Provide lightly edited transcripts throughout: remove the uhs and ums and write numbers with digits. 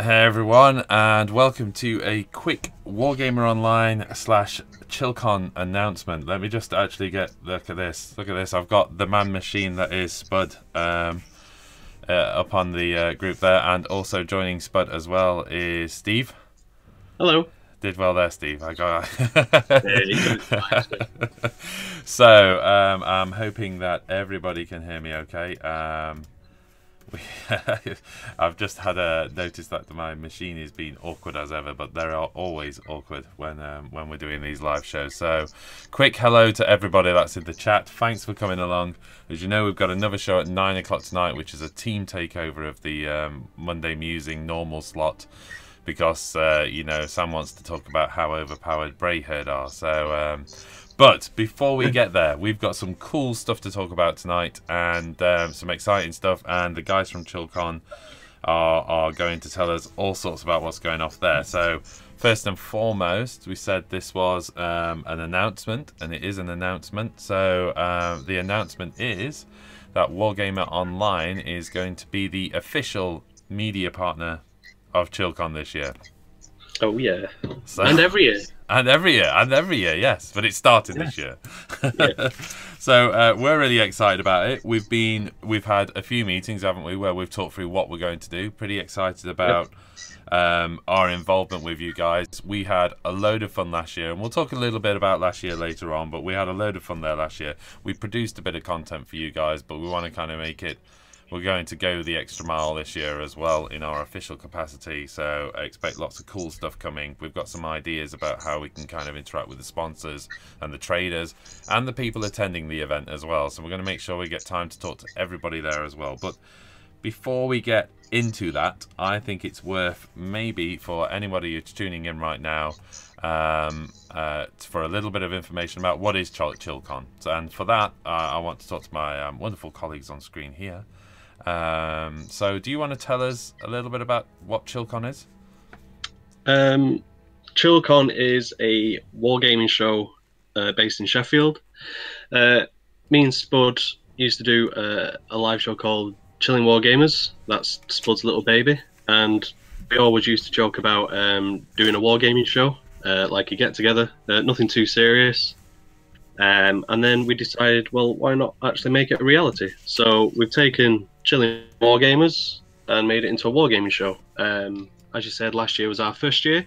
Hey everyone, and welcome to a quick WargamerOnline / ChillCon announcement. Let me just actually look at this. Look at this. I've got the man machine that is Spud up on the group there, and also joining Spud as well is Steve. Hello. Did well there, Steve. I got. Yeah, you got it fine. So I'm hoping that everybody can hear me okay. I've just had a notice that my machine is being awkward as ever, but they are always awkward when we're doing these live shows. So quick hello to everybody that's in the chat. Thanks for coming along. As you know, we've got another show at 9 o'clock tonight, which is a team takeover of the Monday Musing normal slot, because you know, Sam wants to talk about how overpowered Brayherd are. So but before we get there, we've got some cool stuff to talk about tonight, and some exciting stuff, and the guys from ChillCon are going to tell us all sorts about what's going off there. So first and foremost, we said this was an announcement, and it is an announcement. So the announcement is that WargamerOnline is going to be the official media partner of ChillCon this year. Oh yeah, so, and every year. And every year, yes. But it started this year. Yeah. So we're really excited about it. We've had a few meetings, haven't we, where we've talked through what we're going to do. Pretty excited about our involvement with you guys. We had a load of fun last year, and we'll talk a little bit about last year later on, but we had a load of fun there last year. We produced a bit of content for you guys, but we want to kind of make it. We're going to go the extra mile this year as well in our official capacity, so I expect lots of cool stuff coming. We've got some ideas about how we can kind of interact with the sponsors and the traders and the people attending the event as well, so we're going to make sure we get time to talk to everybody there as well. But before we get into that, I think it's worth, maybe for anybody who's tuning in right now, for a little bit of information about what is ChillCon. And for that, I want to talk to my wonderful colleagues on screen here. So do you want to tell us a little bit about what ChillCon is? ChillCon is a wargaming show based in Sheffield. Me and Spud used to do a live show called Chilling Wargamers. That's Spud's little baby, and we always used to joke about doing a wargaming show, like a get together, nothing too serious. And then we decided, well, why not actually make it a reality? So we've taken Chilling Wargamers and made it into a wargaming show. As you said, last year was our first year,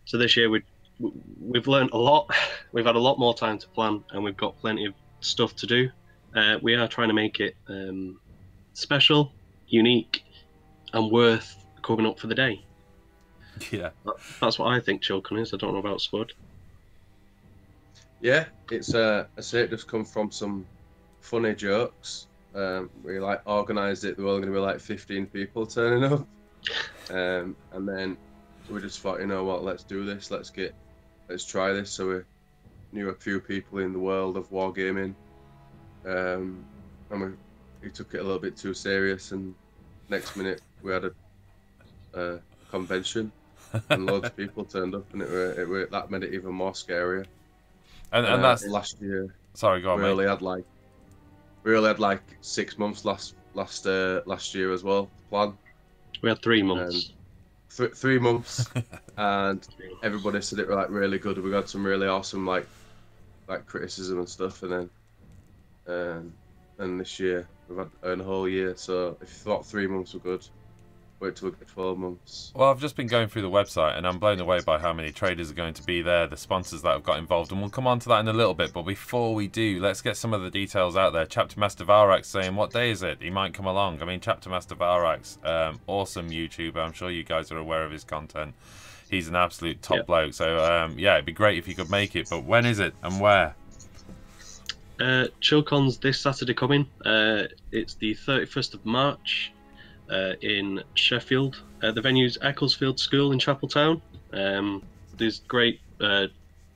so this year we've learned a lot. We've had a lot more time to plan, and we've got plenty of stuff to do. We are trying to make it special, unique, and worth coming up for the day. Yeah, that's what I think ChillCon is. I don't know about Spud. Yeah, it's I say it just come from some funny jokes. We like organised it. There were only going to be like 15 people turning up, and then we just thought, you know what, let's do this. Let's try this. So we knew a few people in the world of wargaming, and we took it a little bit too serious. And next minute we had a convention, and loads of people turned up, and that made it even more scarier. And that's last year. Sorry, go on, we mate. only had like 6 months last year as well to plan. We had 3 months. 3 months, and everybody said it was like really good. We got some really awesome like criticism and stuff, and then this year we've had a whole year. So if you thought 3 months were good, wait till we get 12 months. Well, I've just been going through the website, and I'm blown away by how many traders are going to be there, the sponsors that have got involved, and we'll come on to that in a little bit. But before we do, let's get some of the details out there. Chapter Master Varax saying, what day is it? He might come along. I mean, Chapter Master Varax, awesome YouTuber. I'm sure you guys are aware of his content. He's an absolute top bloke. So, yeah, it'd be great if you could make it. But when is it and where? ChillCon's this Saturday coming. It's the 31st of March. In Sheffield. The venue's Ecclesfield School in Chapeltown. There's great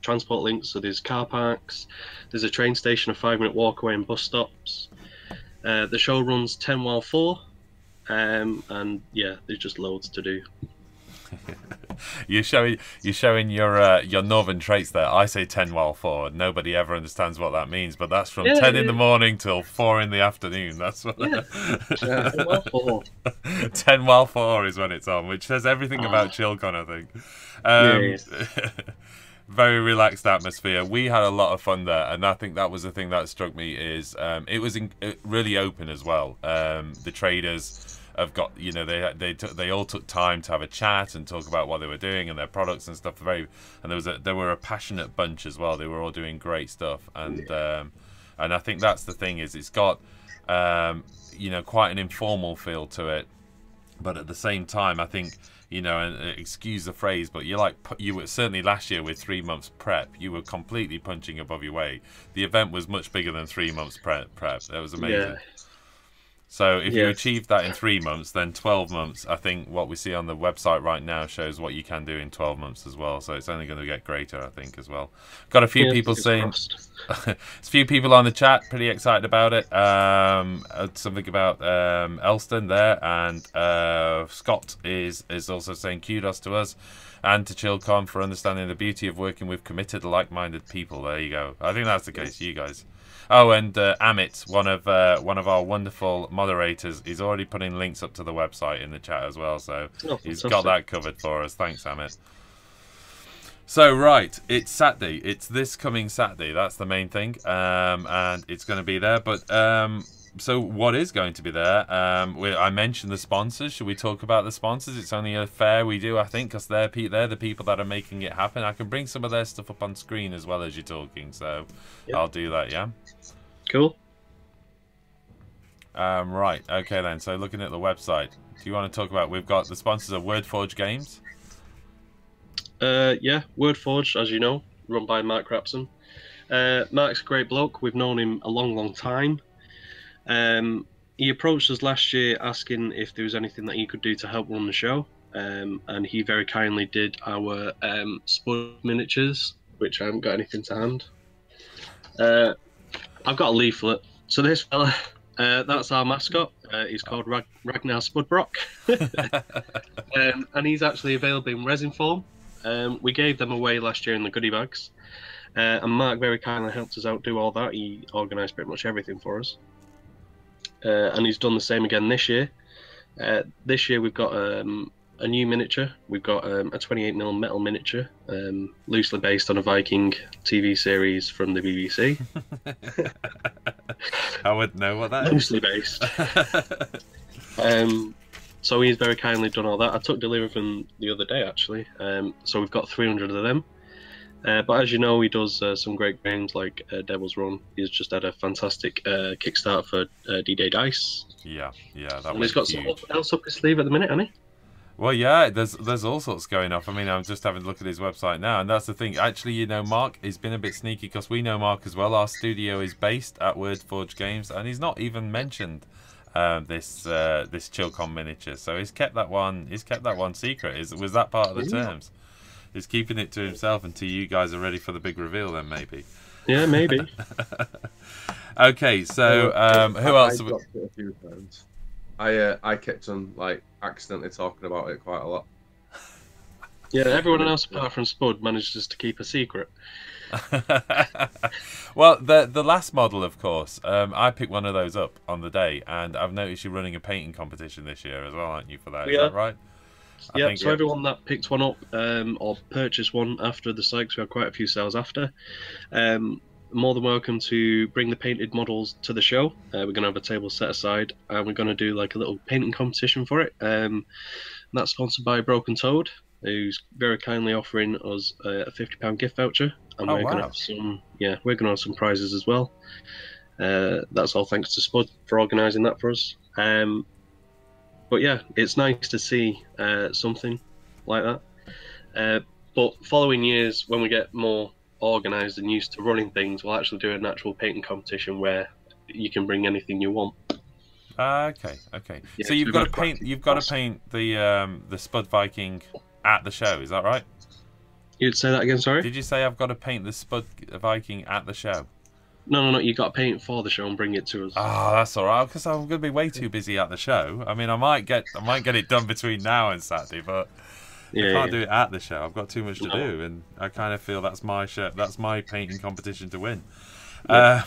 transport links, so there's car parks, there's a train station, a 5-minute walk away, and bus stops. The show runs 10 while 4, and yeah, there's just loads to do. You're showing your northern traits there. I say 10 while forward. Nobody ever understands what that means, but that's from 10 in the morning till 4 in the afternoon. That's what. 10 while forward. 10 while 4 is when it's on, which says everything about ChillCon, I think. Very relaxed atmosphere. We had a lot of fun there, and I think that was the thing that struck me is it was really open as well. The traders have got, you know, they all took time to have a chat and talk about what they were doing and their products and stuff. And they were a passionate bunch as well. They were all doing great stuff, and I think that's the thing is it's got you know, quite an informal feel to it, but at the same time I think, you know, and excuse the phrase, but you were certainly last year with 3 months prep, you were completely punching above your weight. The event was much bigger than 3 months prep. That was amazing. So if you achieve that in 3 months, then 12 months, I think what we see on the website right now shows what you can do in 12 months as well. So it's only going to get greater, I think, as well. Got a few people saying, a few people on the chat pretty excited about it. Something about Elston there, and Scott is also saying kudos to us and to ChillCon for understanding the beauty of working with committed, like-minded people. There you go. I think that's the case, you guys. Oh, and Amit, one of our wonderful moderators, is already putting links up to the website in the chat as well, so he's got that covered for us. Thanks, Amit. So, right, it's Saturday. It's this coming Saturday. That's the main thing, and it's going to be there. But so what is going to be there? I mentioned the sponsors. Should we talk about the sponsors? It's only a fair we do, I think, because they're the people that are making it happen. I can bring some of their stuff up on screen as well as you're talking, so I'll do that, yeah? Cool. Right, okay then. So looking at the website, do you want to talk about, we've got the sponsors of WordForge Games? Yeah, WordForge, as you know, run by Mark Rapson. Mark's a great bloke. We've known him a long time. He approached us last year asking if there was anything that he could do to help run the show, and he very kindly did our Spud miniatures, which I haven't got anything to hand. I've got a leaflet. So this fella, that's our mascot. He's called Ragnar Spudbrock, and he's actually available in resin form. We gave them away last year in the goodie bags, and Mark very kindly helped us out do all that. He organised pretty much everything for us. And he's done the same again this year. This year we've got a new miniature. We've got a 28mm metal miniature, loosely based on a Viking TV series from the BBC. I would know what that loosely based. So he's very kindly done all that. I took delivery of them the other day, actually. So we've got 300 of them. But as you know, he does some great games like Devil's Run. He's just had a fantastic Kickstarter for D-Day Dice. Yeah, that and he's got something else up his sleeve at the minute, hasn't he? Well, yeah, there's all sorts going off. I mean, I'm just having a look at his website now, and that's the thing. Actually, you know, Mark has been a bit sneaky because we know Mark as well. Our studio is based at WordForge Games, and he's not even mentioned this ChillCon miniature. So he's kept that one. He's kept that one secret. Was that part of the terms? He's keeping it to himself until you guys are ready for the big reveal. Then maybe. Yeah, maybe. Okay, so who else? I dropped it a few times. I kept on like accidentally talking about it quite a lot. Yeah, everyone else apart from Spud manages to keep a secret. Well, the last model, of course, I picked one of those up on the day, and I've noticed you're running a painting competition this year as well, aren't you? For that, is that right? Yeah, so everyone that picked one up or purchased one after the site, 'cause we had quite a few sales after, more than welcome to bring the painted models to the show. We're going to have a table set aside, and we're going to do like a little painting competition for it. And that's sponsored by Broken Toad, who's very kindly offering us a £50 gift voucher, and we're going to have some. Yeah, we're going to have some prizes as well. That's all thanks to Spud for organising that for us. But yeah, it's nice to see something like that. But following years, when we get more organised and used to running things, we'll actually do an actual painting competition where you can bring anything you want. Okay. Yeah, so you've got to paint. You've got to paint the Spud Viking at the show. Is that right? You'd say that again? Sorry. Did you say I've got to paint the Spud Viking at the show? No. You got to paint it for the show and bring it to us. Oh, that's all right. Because I'm going to be way too busy at the show. I mean, I might get it done between now and Saturday, but I can't do it at the show. I've got too much to do, and I kind of feel that's my show. That's my painting competition to win. Yeah.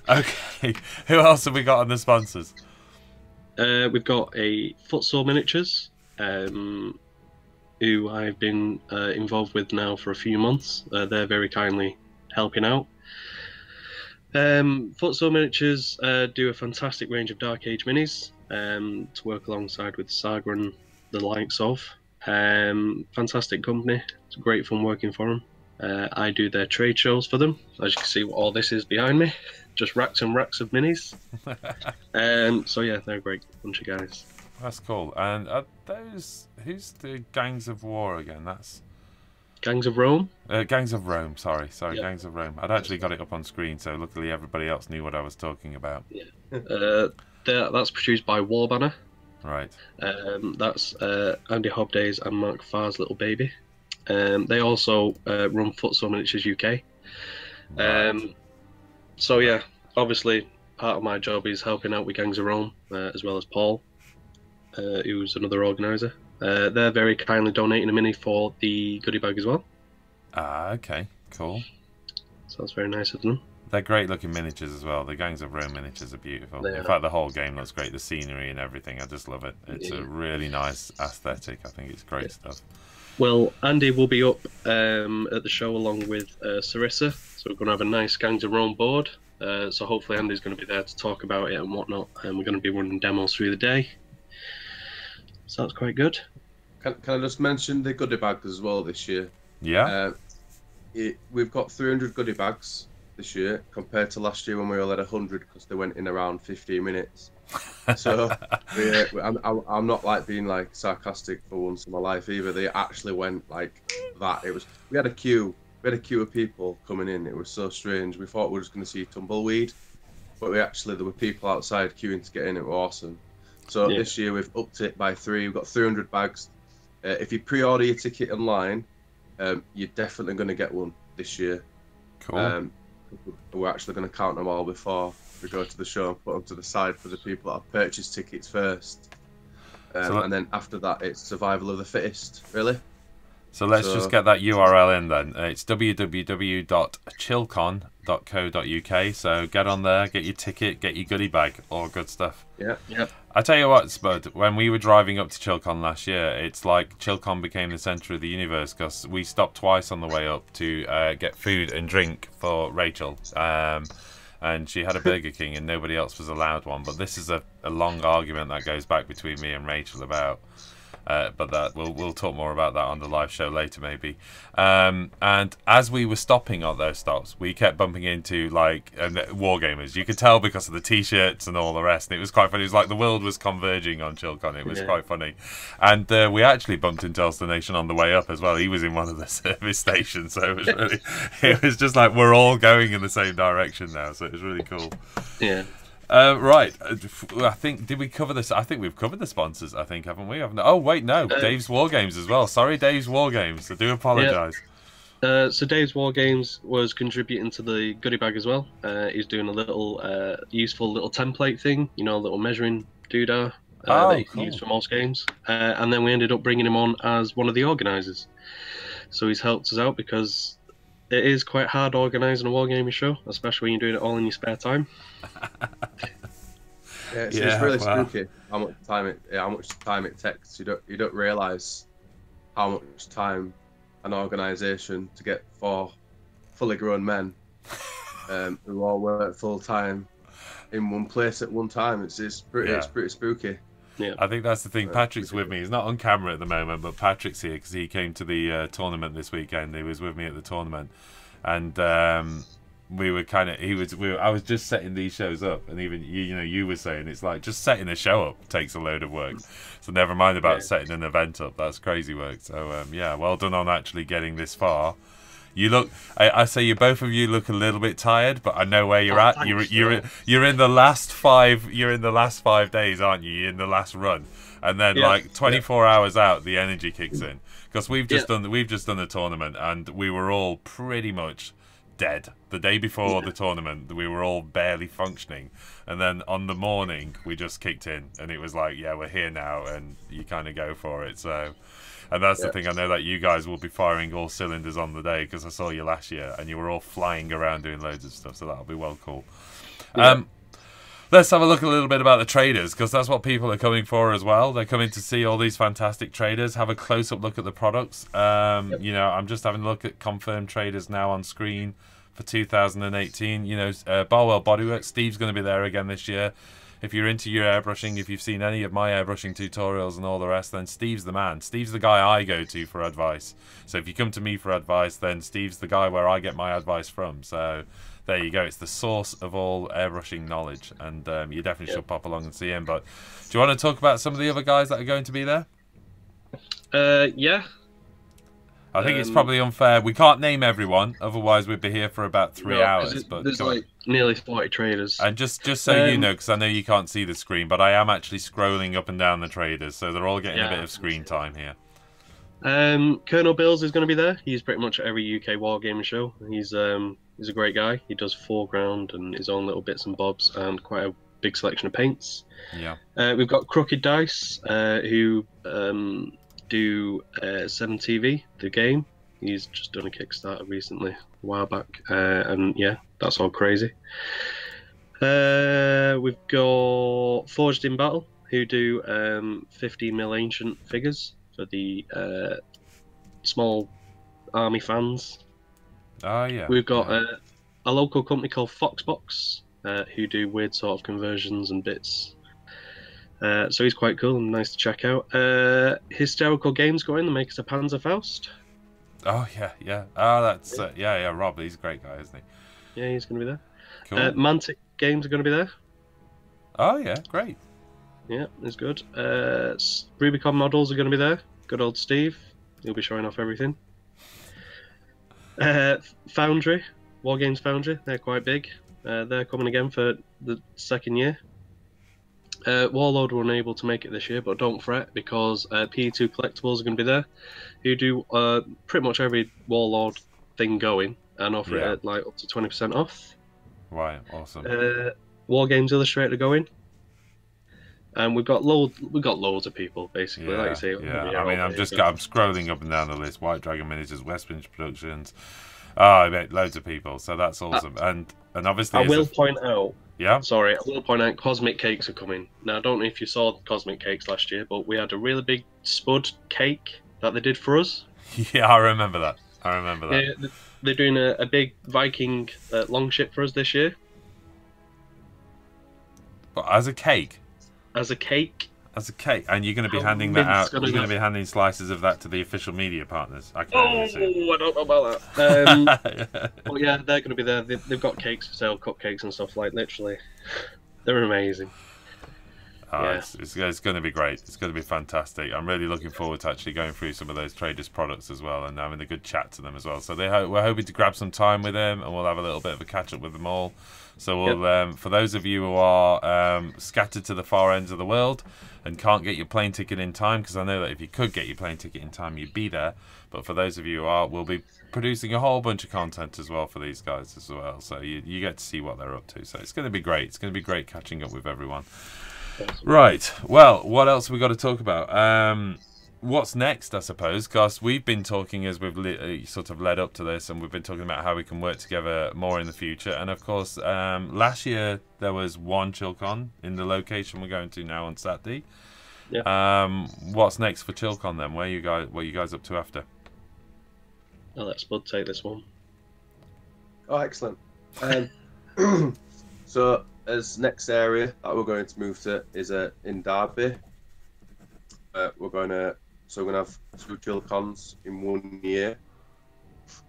Okay, who else have we got on the sponsors? We've got a Futsal Miniatures, who I've been involved with now for a few months. They're very kindly helping out. Futsal Miniatures do a fantastic range of Dark Age minis to work alongside with Saga and the likes of. Fantastic company. It's great fun working for them. I do their trade shows for them. As you can see, all this is behind me. Just racks and racks of minis. So yeah, they're a great bunch of guys. That's cool. And are those, who's the Gangs of War again? That's Gangs of Rome? Gangs of Rome, sorry, yep. Gangs of Rome. I'd actually got it up on screen, so luckily everybody else knew what I was talking about. Yeah. That's produced by Warbanner. Right. That's Andy Hobdays and Mark Farr's little baby. They also run Futsal Miniatures UK. Right. So yeah, obviously part of my job is helping out with Gangs of Rome, as well as Paul, who's another organiser. They're very kindly donating a mini for the goodie bag as well. Ah, okay, cool. So that's very nice of them. They're great looking miniatures as well. The Gangs of Rome miniatures are beautiful. In fact, the whole game looks great. The scenery and everything, I just love it. It's a really nice aesthetic. I think it's great stuff. Well, Andy will be up at the show along with Sarissa, so we're going to have a nice Gangs of Rome board. So hopefully Andy's going to be there to talk about it and whatnot, and we're going to be running demos through the day. So that's quite good. Can I just mention the goodie bags as well this year? Yeah. We've got 300 goodie bags this year compared to last year when we all had 100 because they went in around 15 minutes. So I'm not like being like sarcastic for once in my life either. They actually went like that. We had a queue of people coming in. It was so strange. We thought we were just going to see tumbleweed, but there were people outside queuing to get in. It was awesome. So this year we've upped it by 3. We've got 300 bags. If you pre-order your ticket online, you're definitely going to get one this year. Cool. We're actually going to count them all before we go to the show and put them to the side for the people that have purchased tickets first. And then after that, it's survival of the fittest, really. So let's just get that URL in then. It's www.chillcon.co.uk. So get on there, get your ticket, get your goodie bag, all good stuff. Yeah. I tell you what, Spud, when we were driving up to ChillCon last year, it's like ChillCon became the centre of the universe because we stopped twice on the way up to get food and drink for Rachel. And she had a Burger King and nobody else was allowed one. But this is a long argument that goes back between me and Rachel about. But that we'll talk more about that on the live show later, maybe. And as we were stopping at those stops, we kept bumping into like Wargamers. You could tell because of the T-shirts and all the rest. And it was quite funny. It was like the world was converging on ChillCon. It was quite funny. And we actually bumped into Elster Nation on the way up as well. He was in one of the service stations, so it was really, it was just like we're all going in the same direction now. So it was really cool. Yeah. Right, I think, did we cover this? I think we've covered the sponsors, I think, haven't we? Oh, wait, no, Dave's Wargames as well. Sorry, Dave's Wargames, I do apologise. Yeah. So Dave's Wargames was contributing to the goodie bag as well. He's doing a little useful little template thing, you know, a little measuring doodah that you can use for most games. And then we ended up bringing him on as one of the organisers. So he's helped us out because it is quite hard organising a wargaming show, especially when you're doing it all in your spare time. It's really spooky how much time it takes. You don't realise how much time an organisation to get 4 fully grown men who all work full time in one place at one time. It's pretty spooky. Yeah, I think that's the thing. Patrick's with me. He's not on camera at the moment, but Patrick's here because he came to the tournament this weekend. He was with me at the tournament, and we were kind of. I was just setting these shows up, and even you were saying it's like just setting a show up takes a load of work. So never mind about setting an event up. That's crazy work. So well done on actually getting this far. You look. I say both of you look a little bit tired, but I know where you're at. You're in the last 5. You're in the last 5 days, aren't you? You're in the last run, and then like 24 hours out, the energy kicks in because we've just done the tournament, and we were all pretty much dead. The day before the tournament, we were all barely functioning, and then on the morning we just kicked in, and it was like, yeah, we're here now, and you kind of go for it. So, and that's the thing. I know that you guys will be firing all cylinders on the day, because I saw you last year, and you were all flying around doing loads of stuff. So that'll be well cool. Yeah. Let's have a look a little bit about the traders, because that's what people are coming for as well. They're coming to see all these fantastic traders, have a close-up look at the products. You know, I'm just having a look at confirmed traders now on screen for 2018. You know, Barwell Bodywork, Steve's going to be there again this year. If you're into your airbrushing, if you've seen any of my airbrushing tutorials and all the rest, then Steve's the man. Steve's the guy I go to for advice. So if you come to me for advice, then Steve's the guy where I get my advice from. So there you go. It's the source of all airbrushing knowledge, and you definitely should pop along and see him. But do you want to talk about some of the other guys that are going to be there? Yeah. I think it's probably unfair. We can't name everyone, otherwise we'd be here for about 3 hours. But there's like nearly 40 traders. And just so you know, because I know you can't see the screen, but I am actually scrolling up and down the traders, so they're all getting a bit of screen time here. Colonel Bills is going to be there. He's pretty much at every UK Wargaming show. He's a great guy. He does foreground and his own little bits and bobs, and quite a big selection of paints. Yeah. We've got Crooked Dice, who do 7TV, the game. He's just done a Kickstarter recently, a while back, and yeah, that's all crazy. We've got Forged in Battle, who do 15mm ancient figures for the small army fans. Oh yeah. We've got a local company called Foxbox, who do weird sort of conversions and bits. So he's quite cool and nice to check out. Hysterical Games going, the makers of Panzerfaust. Oh yeah. Oh, that's yeah. Rob, he's a great guy, isn't he? Yeah, he's going to be there. Cool. Mantic Games are going to be there. Oh yeah, great. Yeah, it's good. Rubicon Models are going to be there. Good old Steve. He'll be showing off everything. Foundry, Wargames Foundry, they're quite big. They're coming again for the second year. Warlord were unable to make it this year, but don't fret, because PE2 Collectibles are going to be there, who do pretty much every Warlord thing going, and offer it at like up to 20% off. Right, awesome. Wargames Illustrator going. And we've got loads of people, basically. Like you say, I mean, I'm scrolling up and down the list. White Dragon Miniatures, Westbridge Productions. I bet loads of people. So that's awesome. And obviously, I will point out. Yeah. Sorry, I will point out. Cosmic Cakes are coming now. I don't know if you saw Cosmic Cakes last year, but we had a really big spud cake that they did for us. Yeah, I remember that. Yeah, they're doing a big Viking longship for us this year. But as a cake. As a cake. And you're going to be handing that out. You're going to be handing slices of that to the official media partners. I don't know about that. But yeah, they're going to be there. They've got cakes for sale, cupcakes and stuff. Like literally, they're amazing. It's going to be great. It's going to be fantastic. I'm really looking forward to actually going through some of those traders' products as well, and having a good chat to them as well. So we're hoping to grab some time with them, and we'll have a little bit of a catch up with them all. So we'll, for those of you who are scattered to the far ends of the world and can't get your plane ticket in time, because I know that if you could get your plane ticket in time, you'd be there. But for those of you who are, we'll be producing a whole bunch of content as well for these guys as well. So you get to see what they're up to. So it's going to be great. It's going to be great catching up with everyone. Right. Well, what else have we got to talk about? What's next, I suppose, because we've been talking as we've sort of led up to this, and we've been talking about how we can work together more in the future. And of course, last year there was one ChillCon in the location we're going to now on Saturday. Yeah. What's next for ChillCon then? What are you guys up to after? I'll let Spud take this one. Oh, excellent. So, as next area that we're going to move to is in Derby. We're going to have 2 ChillCons in 1 year.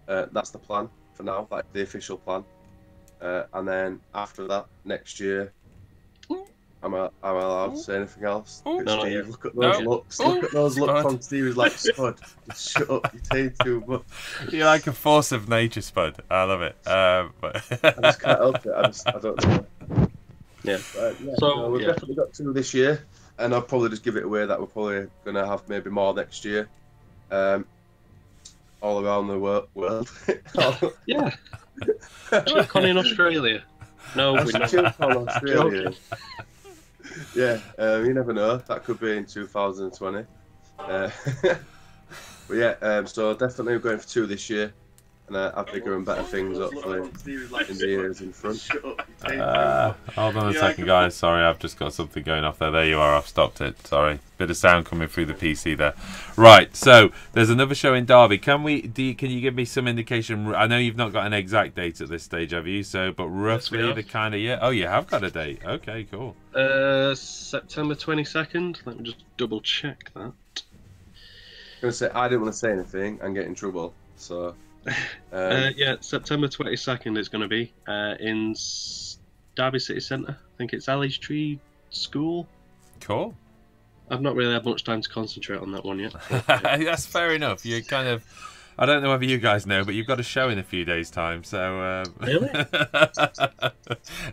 That's the plan for now, like the official plan. And then after that, next year, am I allowed to say anything else? Steve, look at those looks. Look at those looks on Steve. He's like, Spud, just shut up. You're saying too much. You're like a force of nature, Spud. I love it. But I just can't help it. I don't know. Yeah. So we've definitely got 2 this year. And I'll probably just give it away that we're probably going to have maybe more next year. All around the world. Yeah. ChillCon in Australia. No, we're not. ChillCon Australia. Yeah, you never know. That could be in 2020. But yeah, so definitely we're going for 2 this year, and have bigger and better things hopefully in the years in front. Hold on a second, guys. Sorry, I've just got something going off there. There you are. I've stopped it. Sorry, bit of sound coming through the PC there. Right. So there's another show in Derby. Can you give me some indication? I know you've not got an exact date at this stage, have you? So, but roughly Yes, the kind of year. Oh, you have got a date. Okay, cool. September 22nd. Let me just double check that. I'm gonna say I didn't want to say anything and get in trouble, so. Yeah, September 22nd is going to be in Derby City Centre. I think it's Ali's Tree School. Cool. I've not really had much time to concentrate on that one yet. That's fair enough. You kind of, I don't know whether you guys know, but you've got a show in a few days' time, so Really?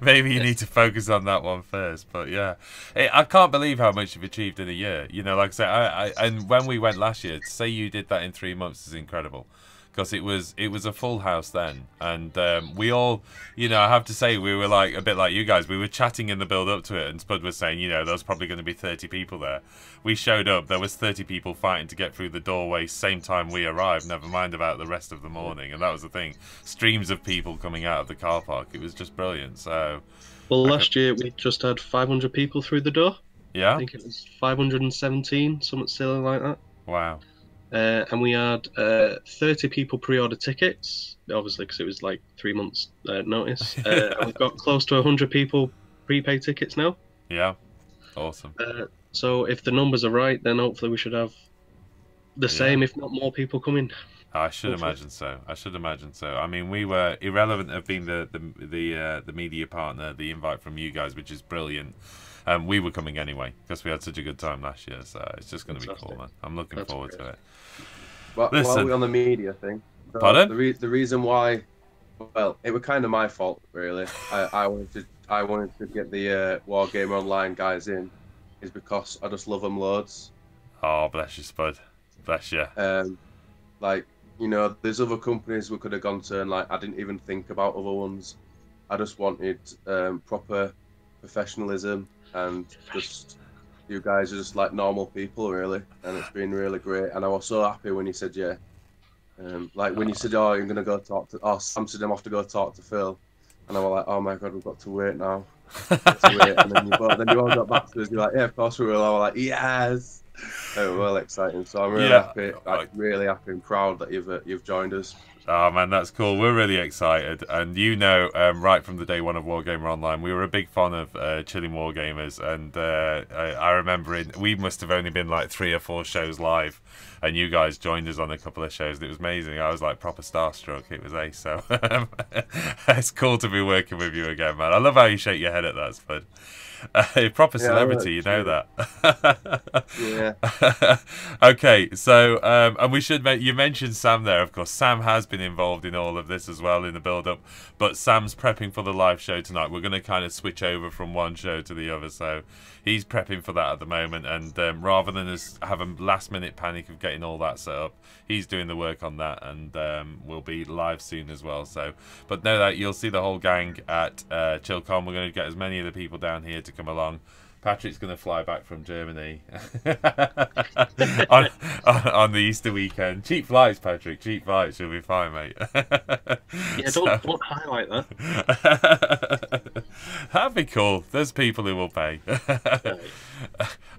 maybe you need to focus on that one first. But yeah, I can't believe how much you've achieved in a year. You know, like I say, and when we went last year, to say you did that in 3 months is incredible. Because it was a full house then, and we all, you know, I have to say we were like a bit like you guys. We were chatting in the build up to it, and Spud was saying, you know, there's probably going to be 30 people there. We showed up, there was 30 people fighting to get through the doorway same time we arrived. Never mind about the rest of the morning, and that was the thing. Streams of people coming out of the car park. It was just brilliant. So, Well, last year we just had 500 people through the door. yeah, I think it was 517, something silly like that. wow. And we had 30 people pre-order tickets, obviously because it was like 3 months notice. And we've got close to 100 people prepaid tickets now. Yeah, awesome. So if the numbers are right, then hopefully we should have the same, if not more people coming. I should imagine so. I should imagine so. I mean, we were irrelevant of being the media partner, the invite from you guys, which is brilliant. We were coming anyway because we had such a good time last year. So it's just going to be cool, man. I'm looking forward to it. While we're on the media thing, pardon? The reason why, well, it was kind of my fault really. I wanted to get the WargamerOnline guys in, is because I just love them loads. Oh, bless you, Spud. Bless you. Like, you know, there's other companies we could have gone to, and like I didn't even think about other ones. I just wanted proper professionalism, and just you guys are just like normal people, really, and it's been really great. And I was so happy when you said yeah. Like when you said, "Oh, you're gonna go talk to," oh, Sam said, "I'm off to go talk to Phil," and I was like, "Oh my god, we've got to wait now." And then you all got back to us. You're like, "Yeah, of course we will." I was like, "Yes." It was well exciting. So I'm really happy, like really happy and proud that you've joined us. Oh man, that's cool. We're really excited, and you know, right from the day one of WargamerOnline, we were a big fan of Chilling Wargamers, and I remember we must have only been like 3 or 4 shows live, and you guys joined us on a couple of shows. It was amazing. I was like proper starstruck. It was ace. So it's cool to be working with you again, man. I love how you shake your head at that, Spud. Proper celebrity, you know that. Yeah. Okay, so and we should you mentioned Sam there. Of course, Sam has been involved in all of this as well in the build-up. But Sam's prepping for the live show tonight. We're going to kind of switch over from one show to the other, so he's prepping for that at the moment. And rather than us have a last-minute panic of getting all that set up, he's doing the work on that, and we'll be live soon as well. So, but know that you'll see the whole gang at ChillCon. We're going to get as many of the people down here to come along. Patrick's going to fly back from Germany on the Easter weekend. Cheap flights, Patrick. Cheap flights. You'll be fine, mate. Yeah, don't highlight that. That'd be cool. There's people who will pay.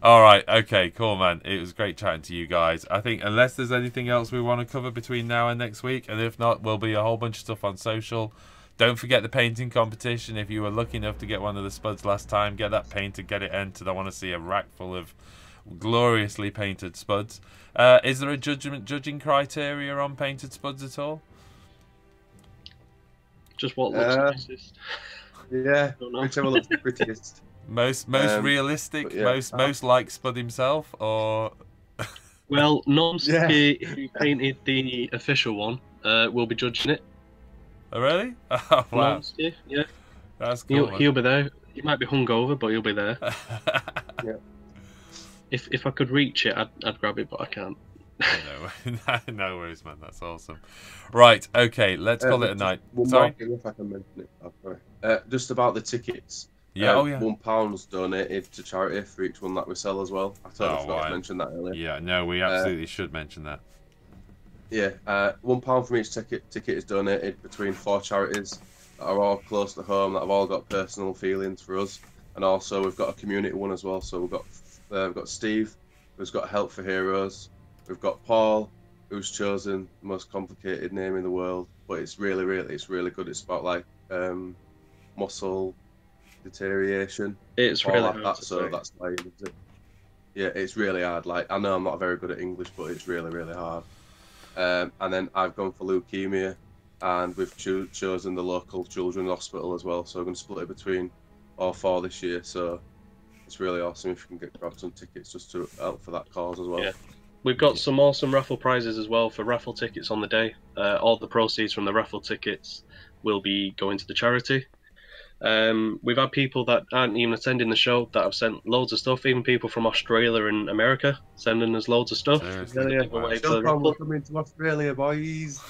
All right. Okay. Cool, man. It was great chatting to you guys. I think unless there's anything else we want to cover between now and next week, and if not, will be a whole bunch of stuff on social. Don't forget the painting competition. If you were lucky enough to get one of the Spuds last time, get that painted, get it entered. I want to see a rack full of gloriously painted Spuds. Is there a judging criteria on painted Spuds at all? Just what looks nicest. Yeah, whichever looks the prettiest. Most realistic, yeah. most like Spud himself, or well, Nomsky, who painted the official one, will be judging it. Oh, really? Oh, wow. Nomsky, yeah. That's cool. He'll be there. He might be hungover, but he'll be there. Yeah. If I could reach it, I'd grab it, but I can't. No, no worries, man. That's awesome. Right, okay, let's call it a night. One Sorry? more thing, if I can mention it. Oh, sorry. Just about the tickets. Yeah, oh yeah. £1 donated to charity for each one that we sell as well. I totally forgot to mention that earlier. Yeah, no, we absolutely should mention that. Yeah, £1 from each ticket is donated between 4 charities that are all close to home, that have all got personal feelings for us, and also we've got a community one as well. So we've got Steve, who's got Help for Heroes. We've got Paul, who's chosen the most complicated name in the world, but it's really good. It's about like muscle deterioration. It's really like hard that. to So say. that's why. Yeah, it's really hard. Like, I know I'm not very good at English, but it's really hard. And then I've gone for leukemia, and we've chosen the local children's hospital as well. So we're going to split it between all 4 this year. So it's really awesome if you can grab some tickets just to help for that cause as well. Yeah. We've got some awesome raffle prizes as well for raffle tickets on the day. All the proceeds from the raffle tickets will be going to the charity. We've had people that aren't even attending the show that have sent loads of stuff, even people from Australia and America sending us loads of stuff. Seriously? Wow. ChillCon, we're coming to Australia, boys.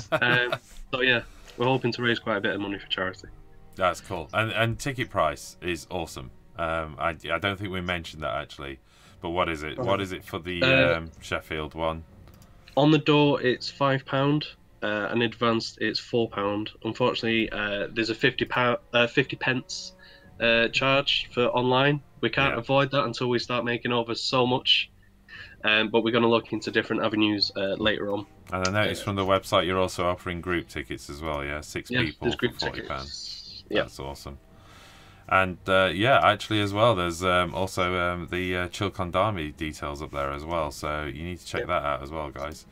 So yeah, we're hoping to raise quite a bit of money for charity. That's cool. And ticket price is awesome. I don't think we mentioned that actually. But what is it? What is it for the Sheffield one? On the door, it's £5. And advanced, it's £4. Unfortunately, there's a 50 pence charge for online. We can't avoid that until we start making over so much. But we're going to look into different avenues later on. And I noticed from the website you're also offering group tickets as well. Yeah, 6 people for £40. Yeah, that's awesome. And actually as well, there's also the ChillCon Dami details up there as well. So you need to check that out as well, guys.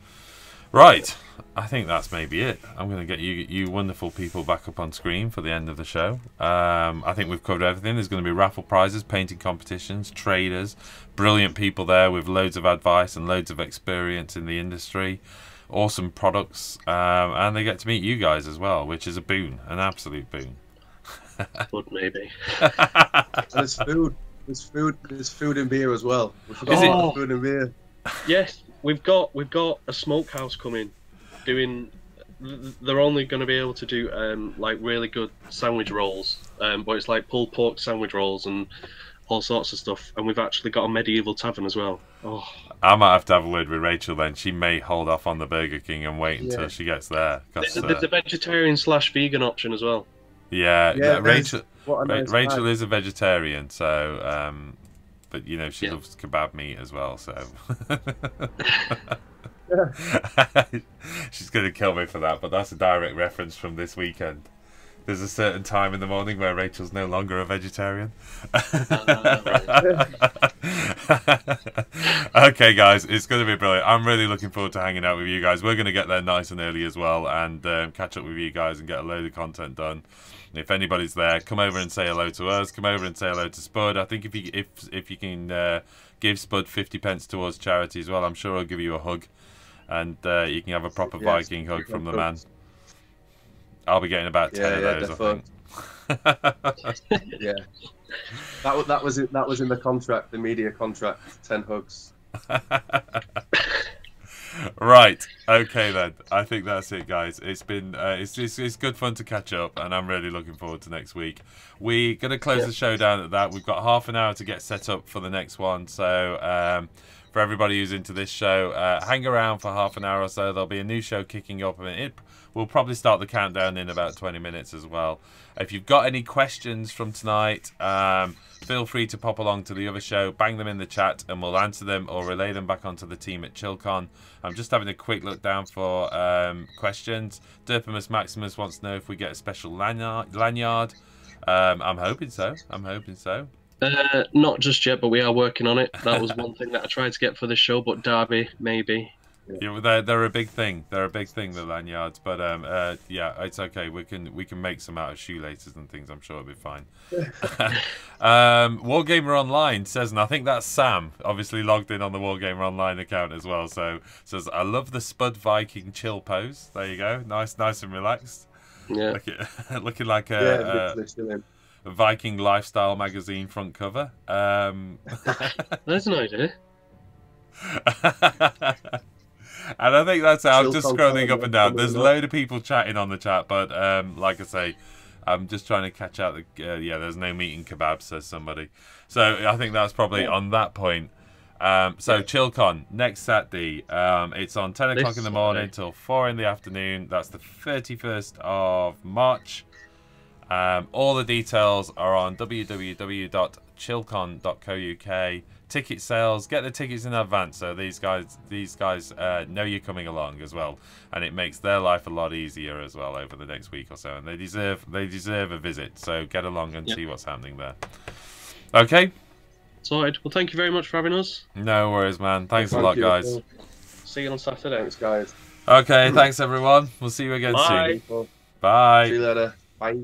Right, I think that's maybe it. I'm going to get you wonderful people back up on screen for the end of the show. I think we've covered everything. There's going to be raffle prizes, painting competitions, traders, brilliant people there with loads of advice and loads of experience in the industry, awesome products, and they get to meet you guys as well, which is a boon, an absolute boon. But maybe. There's food. There's food and beer as well. We forgot about food and beer. Yes, we've got a smokehouse coming. They're only going to be able to do like really good sandwich rolls, but it's like pulled pork sandwich rolls and all sorts of stuff. And we've actually got a medieval tavern as well. Oh, I might have to have a word with Rachel then. She may hold off on the Burger King and wait until she gets there. There's a vegetarian/vegan option as well. Yeah, Rachel is a vegetarian, so but you know she loves kebab meat as well, so she's gonna kill me for that. But that's a direct reference from this weekend. There's a certain time in the morning where Rachel's no longer a vegetarian. Okay, guys, it's going to be brilliant. I'm really looking forward to hanging out with you guys. We're going to get there nice and early as well and catch up with you guys and get a load of content done. If anybody's there, come over and say hello to us. Come over and say hello to Spud. I think if you can give Spud 50 pence towards charity as well, I'm sure I'll give you a hug, and you can have a proper Viking hug from the man. I'll be getting about 10 of those, I think. Yeah, that was in the contract, the media contract. 10 hugs. Right, okay then. I think that's it, guys. It's been it's good fun to catch up, and I'm really looking forward to next week. We're gonna close the show down at that. We've got half an hour to get set up for the next one, so for everybody who's into this show, hang around for half an hour or so. There'll be a new show kicking up, and we'll probably start the countdown in about 20 minutes as well. If you've got any questions from tonight, feel free to pop along to the other show, bang them in the chat, and we'll answer them or relay them back onto the team at ChillCon. I'm just having a quick look down for questions. Derpimus Maximus wants to know if we get a special lanyard. I'm hoping so. Not just yet, but we are working on it. That was one thing that I tried to get for this show, but Derby, maybe. Yeah, they're a big thing. They're a big thing, the lanyards. But yeah, it's okay. We can make some out of shoelaces and things. I'm sure it'll be fine. WargamerOnline says, and I think that's Sam, obviously logged in on the WargamerOnline account as well. So says, I love the Spud Viking chill pose. There you go, nice and relaxed. Yeah, looking like a Viking lifestyle magazine front cover. That's an idea. And I think that's it. I'm just ChillCon scrolling up and down. coming There's a up. load of people chatting on the chat, but like I say, I'm just trying to catch out. Yeah, there's no meat and kebabs, says somebody. So I think that's probably on that point. ChillCon next Saturday. It's on 10 o'clock in the morning till 4 in the afternoon. That's the 31st of March. All the details are on www.chillcon.co.uk. Ticket sales, get the tickets in advance so these guys know you're coming along as well, and it makes their life a lot easier as well over the next week or so, and they deserve a visit, so get along and see what's happening there. Okay, sorted. Well, thank you very much for having us. no worries, man. Thanks a lot, guys. See you on Saturday. Thanks, guys. Okay, thanks everyone. We'll see you again soon. Bye. Bye. See you later. Bye.